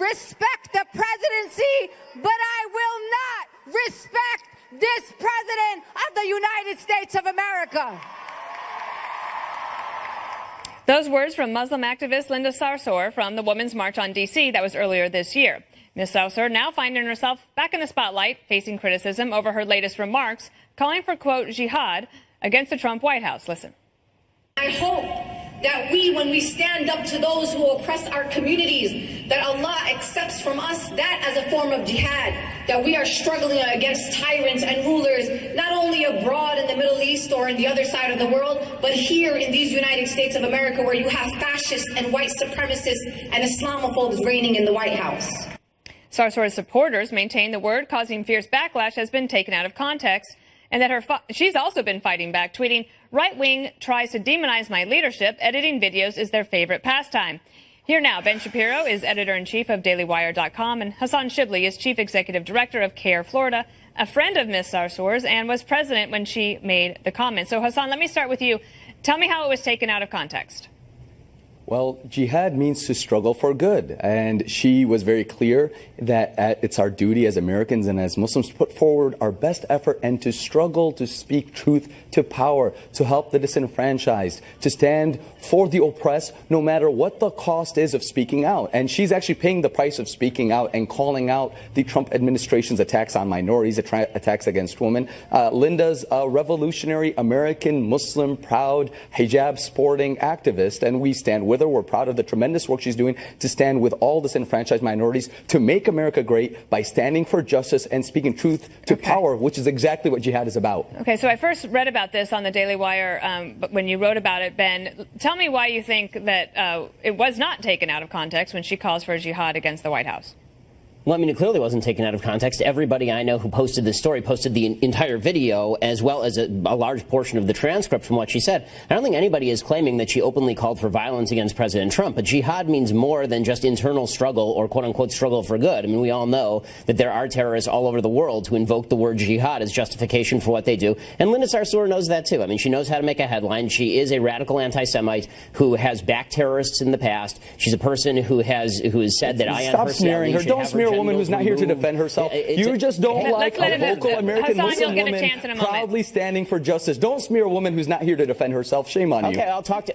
respect the presidency, but I will not respect this president of the United States of America. Those words from Muslim activist Linda Sarsour from the Women's March on D.C. that was earlier this year. Ms. Sarsour now finding herself back in the spotlight, facing criticism over her latest remarks, calling for, quote, jihad against the Trump White House. Listen. I hope that we, when we stand up to those who oppress our communities, that Allah accepts from us that as a form of jihad, that we are struggling against tyrants and rulers, not only abroad in the Middle East or in the other side of the world, but here in these United States of America, where you have fascists and white supremacists and Islamophobes reigning in the White House. Sarsour's supporters maintain the word causing fierce backlash has been taken out of context, and that she's also been fighting back, tweeting, "Right wing tries to demonize my leadership. Editing videos is their favorite pastime." Here now, Ben Shapiro is editor-in-chief of DailyWire.com, and Hassan Shibli is chief executive director of CARE Florida, a friend of Ms. Sarsour's, and was president when she made the comment. So, Hassan, let me start with you. Tell me how it was taken out of context. Well, jihad means to struggle for good. And she was very clear that it's our duty as Americans and as Muslims to put forward our best effort and to struggle to speak truth to power, to help the disenfranchised, to stand for the oppressed, no matter what the cost is of speaking out. And she's actually paying the price of speaking out and calling out the Trump administration's attacks on minorities, attacks against women. Linda's a revolutionary American, Muslim, proud, hijab-sporting activist, and we stand with her. We're proud of the tremendous work she's doing to stand with all disenfranchised minorities to make America great by standing for justice and speaking truth to power, which is exactly what jihad is about. Okay, so I first read about this on the Daily Wire, but when you wrote about it, Ben, tell me why you think that it was not taken out of context when she calls for jihad against the White House. Well, I mean, it clearly wasn't taken out of context. Everybody I know who posted this story posted the entire video as well as a large portion of the transcript from what she said. I don't think anybody is claiming that she openly called for violence against President Trump, but jihad means more than just internal struggle or quote-unquote struggle for good. I mean, we all know that there are terrorists all over the world who invoke the word jihad as justification for what they do, and Linda Sarsour knows that too. I mean, she knows how to make a headline. She is a radical anti-Semite who has backed terrorists in the past. She's a person who has said that I Stop smearing her. Don't smear a woman who's not here to defend herself. You just don't like a vocal American Muslim woman proudly standing for justice. Don't smear a woman who's not here to defend herself. Shame on you. Okay, I'll talk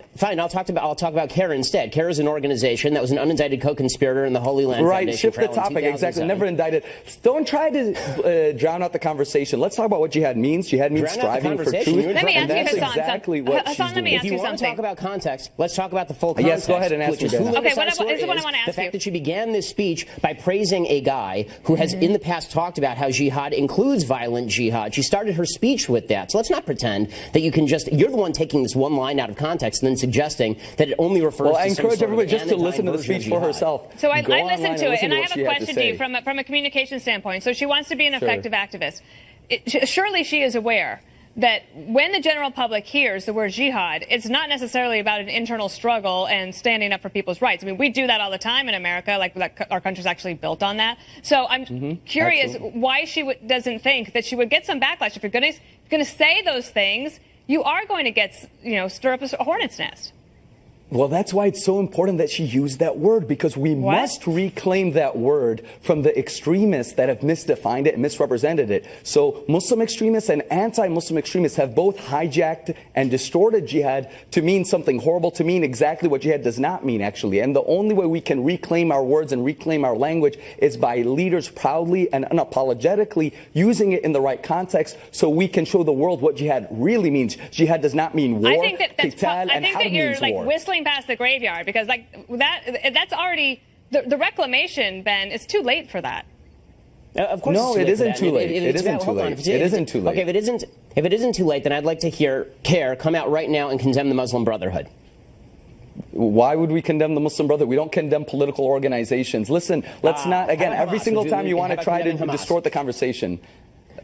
about CARE instead. CARE is an organization that was an unindicted co-conspirator in the Holy Land Foundation. Right, shift the topic. Exactly. Never indicted. Don't try to drown out the conversation. Let's talk about what jihad means. Jihad means striving for truth. Let me ask you, that's Hassan, exactly what she's doing. Let me ask if you you want something. to talk about context, let's talk about the full context. Yes, go ahead and ask me. Okay, this is what I want to ask you. The fact that she began this speech by praising a guy who has in the past talked about how jihad includes violent jihad. She started her speech with that. So let's not pretend that you can just, you're the one taking this one line out of context and then suggesting that it only refers to I encourage everybody just to listen to the speech for herself. So I listened to it, and I have a question to you from a communication standpoint. So she wants to be an effective activist. Surely she is aware that when the general public hears the word jihad, it's not necessarily about an internal struggle and standing up for people's rights. I mean, we do that all the time in America, like our country's actually built on that. So I'm curious why she doesn't think that she would get some backlash. If you're going to say those things, you are going to get, stir up a hornet's nest. Well, that's why it's so important that she used that word, because we must reclaim that word from the extremists that have misdefined it and misrepresented it. So Muslim extremists and anti-Muslim extremists have both hijacked and distorted jihad to mean something horrible, to mean exactly what jihad does not mean, actually. And the only way we can reclaim our words and reclaim our language is by leaders proudly and unapologetically using it in the right context so we can show the world what jihad really means. Jihad does not mean war, qital, and how it means war. Whistling past the graveyard, because that's already the reclamation, Ben. It's too late for that. Of course, no, it isn't too late. It isn't too late. It isn't too late. Okay, if it isn't too late, then I'd like to hear CARE come out right now and condemn the Muslim Brotherhood. Why would we condemn the Muslim Brotherhood? We don't condemn political organizations. Listen, let's not, again, every single time you want to try to distort the conversation.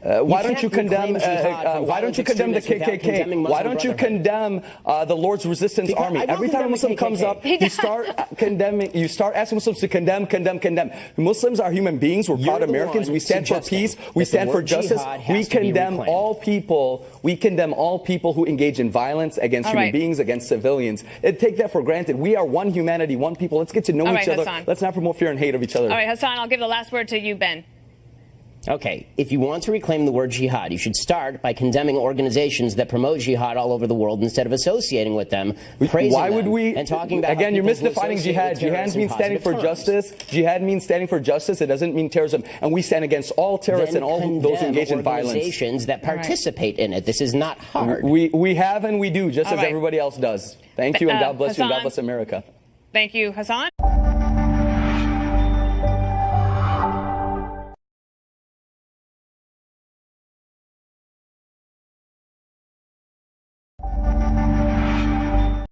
Why don't you condemn? Why don't you condemn the KKK? Why don't you condemn the Lord's Resistance Army? Every time a Muslim comes up, you start condemning. You start asking Muslims to condemn. Muslims are human beings. We're proud Americans. We stand for peace. We stand for justice. We condemn all people. We condemn all people who engage in violence against human beings, against civilians. Take that for granted. We are one humanity, one people. Let's get to know each other. Hassan. Let's not promote fear and hate of each other. All right, Hassan, I'll give the last word to you, Ben. Okay, if you want to reclaim the word jihad, you should start by condemning organizations that promote jihad all over the world instead of associating with them, praising Why would we, them, and talking about again, you're misdefining jihad. Jihad means standing for justice. Jihad means standing for justice. It doesn't mean terrorism. And we stand against all terrorists and all those who engage in violence. Organizations that participate in it. This is not hard. We have and we do, just as everybody else does. Thank you, and God bless you, and God bless America. Thank you, Hassan.